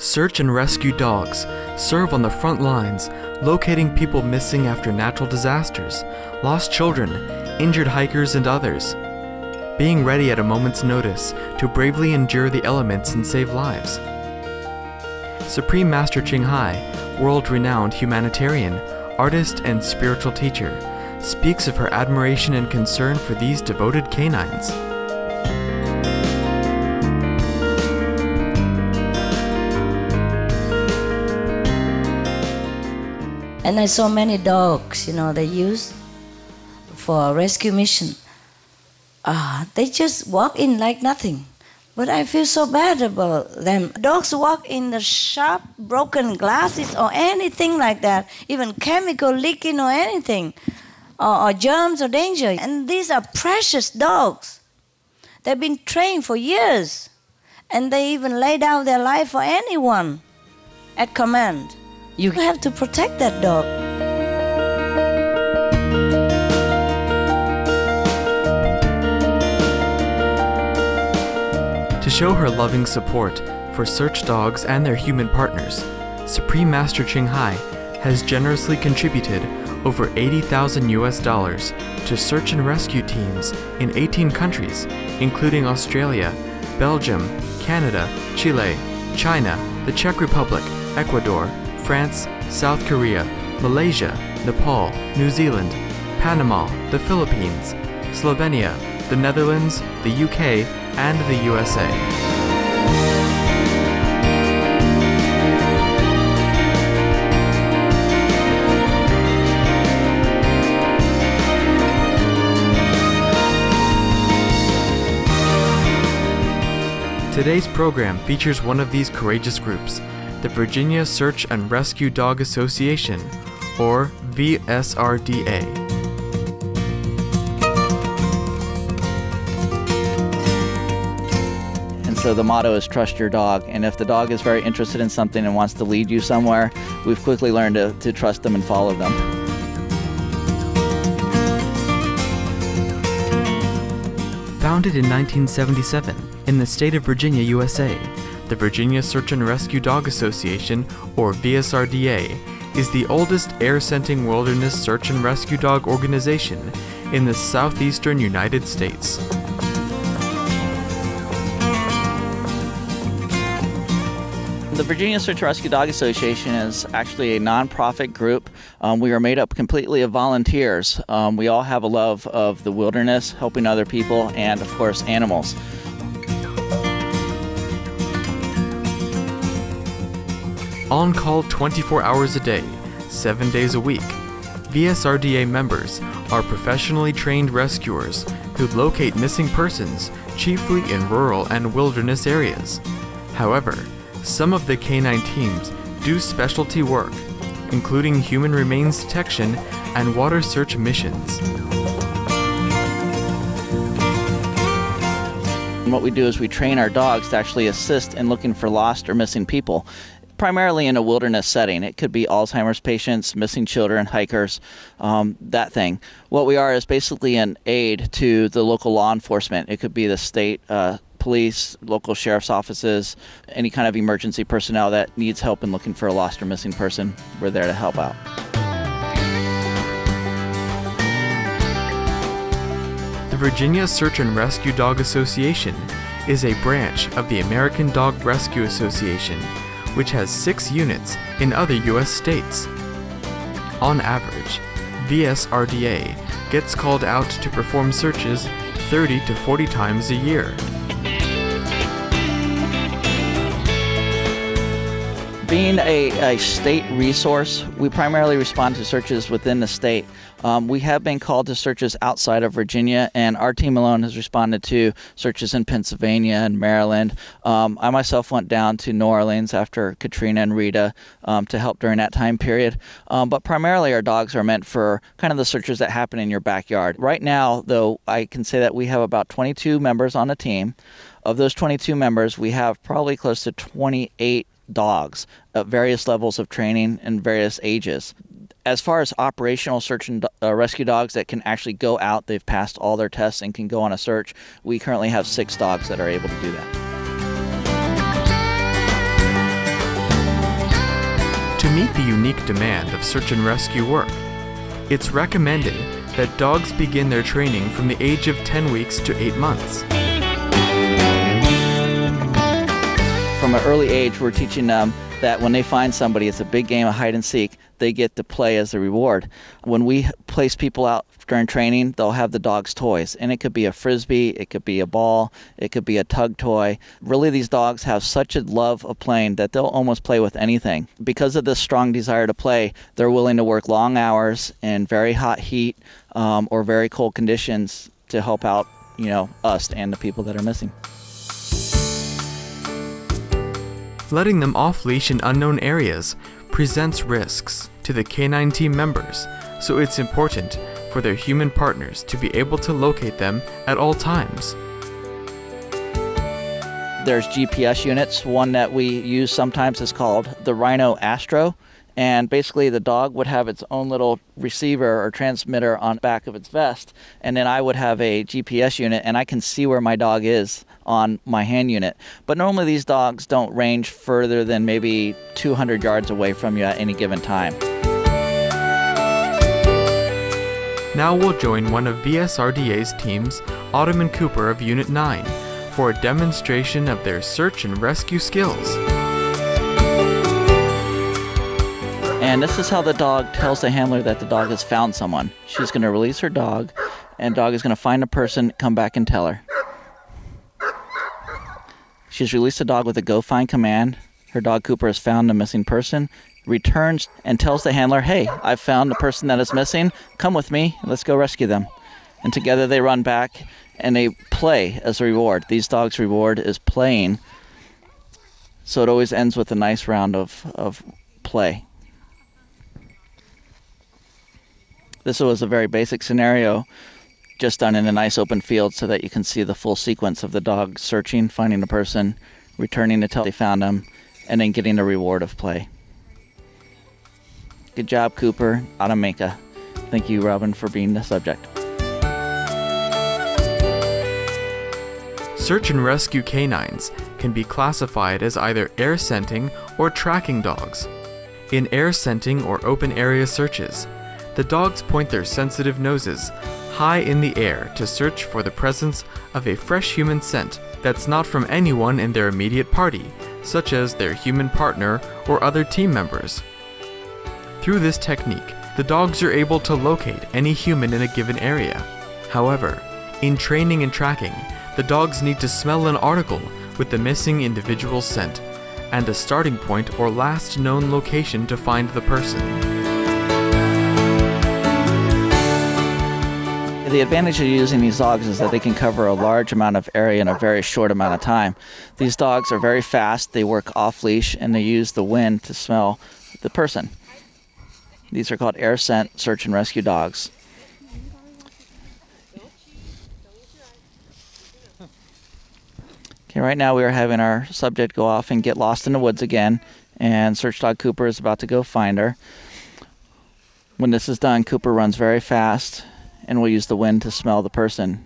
search and rescue dogs serve on the front lines, locating people missing after natural disasters, lost children, injured hikers, and others. Being ready at a moment's notice to bravely endure the elements and save lives. Supreme Master Ching Hai, world-renowned humanitarian, artist, and spiritual teacher, speaks of her admiration and concern for these devoted canines. And I saw many dogs, they use for a rescue mission. They just walk in like nothing. But I feel so bad about them. Dogs walk in the sharp, broken glasses or anything like that, even chemical leaking or anything, or germs or danger. And these are precious dogs. They've been trained for years, and they even lay down their life for anyone at command. You have to protect that dog. To show her loving support for search dogs and their human partners, Supreme Master Ching Hai has generously contributed over $80,000 to search and rescue teams in 18 countries, including Australia, Belgium, Canada, Chile, China, the Czech Republic, Ecuador, France, South Korea, Malaysia, Nepal, New Zealand, Panama, the Philippines, Slovenia, the Netherlands, the UK, and the USA. Today's program features one of these courageous groups, the Virginia Search and Rescue Dog Association, or VSRDA. And so the motto is trust your dog, and if the dog is very interested in something and wants to lead you somewhere, we've quickly learned to trust them and follow them. Founded in 1977 in the state of Virginia, USA, the Virginia Search and Rescue Dog Association, or VSRDA, is the oldest air-scenting wilderness search and rescue dog organization in the southeastern United States. The Virginia Search and Rescue Dog Association is actually a nonprofit group. We are made up completely of volunteers. We all have a love of the wilderness, helping other people, and of course animals. On call 24 hours a day, 7 days a week, VSRDA members are professionally trained rescuers who locate missing persons, chiefly in rural and wilderness areas. However, some of the canine teams do specialty work, including human remains detection and water search missions. And what we do is we train our dogs to actually assist in looking for lost or missing people, primarily in a wilderness setting. It could be Alzheimer's patients, missing children, hikers, that thing. What we are is basically an aid to the local law enforcement. It could be the state police, local sheriff's offices, any kind of emergency personnel that needs help in looking for a lost or missing person. We're there to help out. The Virginia Search and Rescue Dog Association is a branch of the American Dog Rescue Association, which has 6 units in other U.S. states. On average, VSRDA gets called out to perform searches 30 to 40 times a year. Being a state resource, we primarily respond to searches within the state. We have been called to searches outside of Virginia, and our team alone has responded to searches in Pennsylvania and Maryland. I myself went down to New Orleans after Katrina and Rita to help during that time period. But primarily our dogs are meant for kind of the searches that happen in your backyard. Right now, though, I can say that we have about 22 members on the team. Of those 22 members, we have probably close to 28 dogs at various levels of training and various ages. As far as operational search and rescue dogs that can actually go out, they've passed all their tests and can go on a search, we currently have 6 dogs that are able to do that. the unique demand of search and rescue work. It's recommended that dogs begin their training from the age of 10 weeks to 8 months. From an early age, we're teaching them that when they find somebody, it's a big game of hide and seek, they get to play as a reward. When we place people out during training, they'll have the dog's toys, and it could be a frisbee, it could be a ball, it could be a tug toy. Really, these dogs have such a love of playing that they'll almost play with anything. Because of this strong desire to play, they're willing to work long hours in very hot heat or very cold conditions to help out, us and the people that are missing. Letting them off-leash in unknown areas presents risks to the canine team members, so it's important for their human partners to be able to locate them at all times. There's GPS units. One that we use sometimes is called the Rhino Astro, and basically the dog would have its own little receiver or transmitter on the back of its vest, and then I would have a GPS unit, and I can see where my dog is on my hand unit. But normally these dogs don't range further than maybe 200 yards away from you at any given time. Now we'll join one of VSRDA's teams, Autumn and Cooper of Unit 9, for a demonstration of their search and rescue skills. And this is how the dog tells the handler that the dog has found someone. She's going to release her dog, and the dog is going to find a person, come back and tell her. She's released the dog with a go find command. Her dog Cooper has found the missing person, returns and tells the handler, hey, I've found the person that is missing. Come with me, let's go rescue them. And together they run back and they play as a reward. These dogs' reward is playing. So it always ends with a nice round of play. This was a very basic scenario, just done in a nice open field so that you can see the full sequence of the dog searching, finding the person, returning to tell they found them, and then getting the reward of play. Good job, Cooper. Atameka. Thank you, Robin, for being the subject. Search and rescue canines can be classified as either air scenting or tracking dogs. In air scenting or open area searches, the dogs point their sensitive noses high in the air to search for the presence of a fresh human scent that's not from anyone in their immediate party, such as their human partner or other team members. Through this technique, the dogs are able to locate any human in a given area. However, in training and tracking, the dogs need to smell an article with the missing individual's scent and a starting point or last known location to find the person. The advantage of using these dogs is that they can cover a large amount of area in a very short amount of time. These dogs are very fast, they work off-leash, and they use the wind to smell the person. These are called air scent search and rescue dogs. Okay, right now we are having our subject go off and get lost in the woods again, and search dog Cooper is about to go find her. When this is done, Cooper runs very fast and will use the wind to smell the person.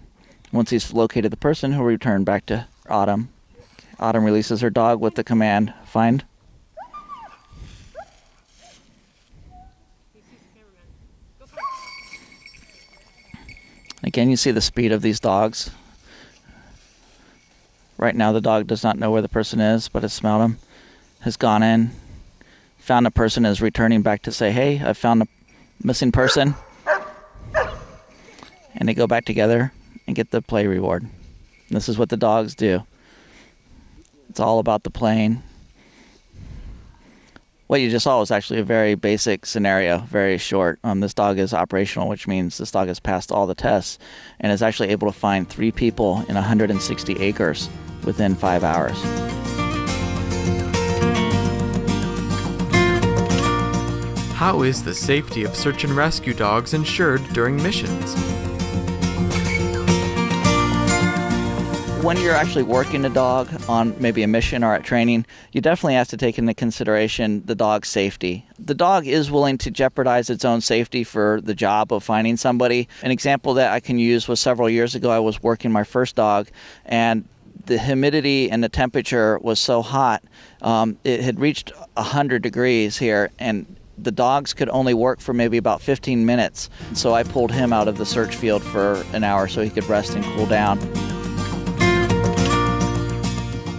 Once he's located the person, he'll return back to Autumn. Autumn releases her dog with the command, find. Again, you see the speed of these dogs. Right now the dog does not know where the person is, but has smelled him, has gone in, found a person, is returning back to say, hey, I found a missing person. And they go back together and get the play reward. And this is what the dogs do. It's all about the playing. What you just saw was actually a very basic scenario, very short. This dog is operational, which means this dog has passed all the tests and is actually able to find 3 people in 160 acres within 5 hours. How is the safety of search and rescue dogs ensured during missions? When you're actually working a dog on maybe a mission or at training, you definitely have to take into consideration the dog's safety. The dog is willing to jeopardize its own safety for the job of finding somebody. An example that I can use was several years ago. I was working my first dog, and the humidity and the temperature was so hot. It had reached 100 degrees here, and the dogs could only work for maybe about 15 minutes. So I pulled him out of the search field for an hour so he could rest and cool down.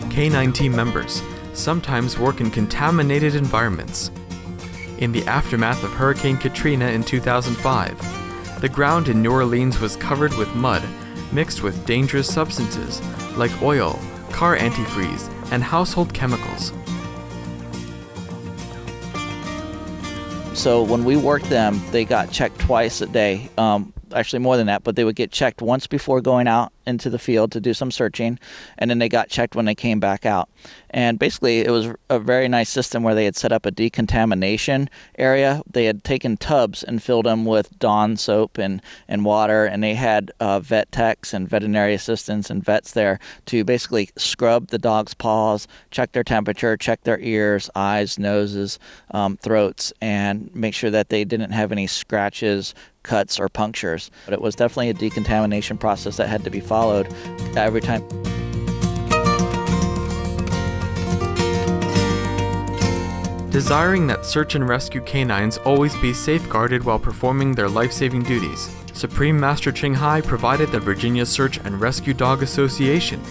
Canine team members sometimes work in contaminated environments. In the aftermath of Hurricane Katrina in 2005, the ground in New Orleans was covered with mud mixed with dangerous substances like oil, car antifreeze, and household chemicals. So when we worked them, they got checked twice a day. Actually more than that, but they would get checked once before going out into the field to do some searching, and then they got checked when they came back out. And basically it was a very nice system where they had set up a decontamination area. They had taken tubs and filled them with Dawn soap and water, and they had vet techs and veterinary assistants and vets there to basically scrub the dog's paws, check their temperature, check their ears, eyes, noses, throats, and make sure that they didn't have any scratches, cuts, or punctures. But it was definitely a decontamination process that had to be followed every time. Desiring that search and rescue canines always be safeguarded while performing their life-saving duties, Supreme Master Ching Hai provided the Virginia Search and Rescue Dog Association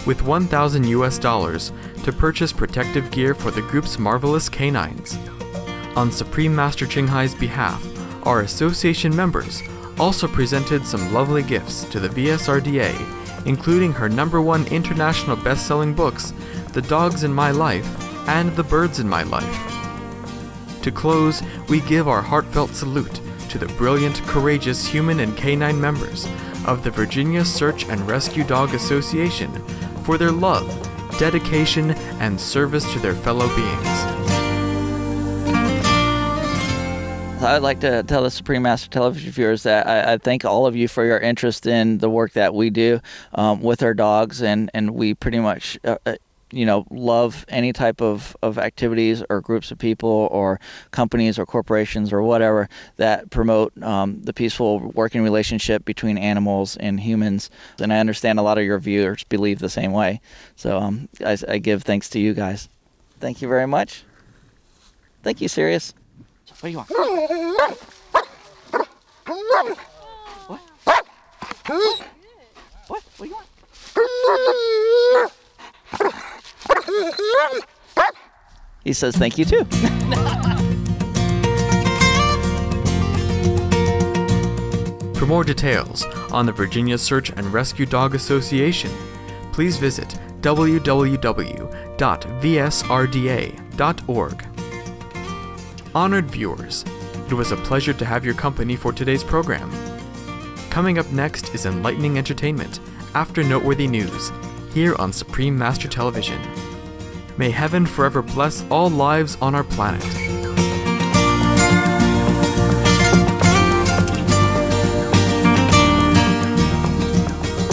with $1,000 to purchase protective gear for the group's marvelous canines. On Supreme Master Ching Hai's behalf, our association members also presented some lovely gifts to the VSRDA, including her #1 international best-selling books, The Dogs in My Life and The Birds in My Life. To close, we give our heartfelt salute to the brilliant, courageous human and canine members of the Virginia Search and Rescue Dog Association for their love, dedication, and service to their fellow beings. I'd like to tell the Supreme Master television viewers that I thank all of you for your interest in the work that we do with our dogs, and we pretty much love any type of activities or groups of people or companies or corporations or whatever that promote the peaceful working relationship between animals and humans. And I understand a lot of your viewers believe the same way. So I give thanks to you guys. Thank you very much. Thank you, Sirius. What do you want? What? What? What do you want? He says thank you too. For more details on the Virginia Search and Rescue Dog Association, please visit www.vsrda.org. Honored viewers, it was a pleasure to have your company for today's program. Coming up next is enlightening entertainment after noteworthy news here on Supreme Master Television. May heaven forever bless all lives on our planet.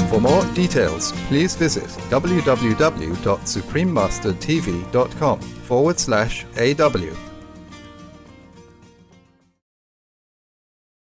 For more details, please visit www.suprememastertv.com/AW.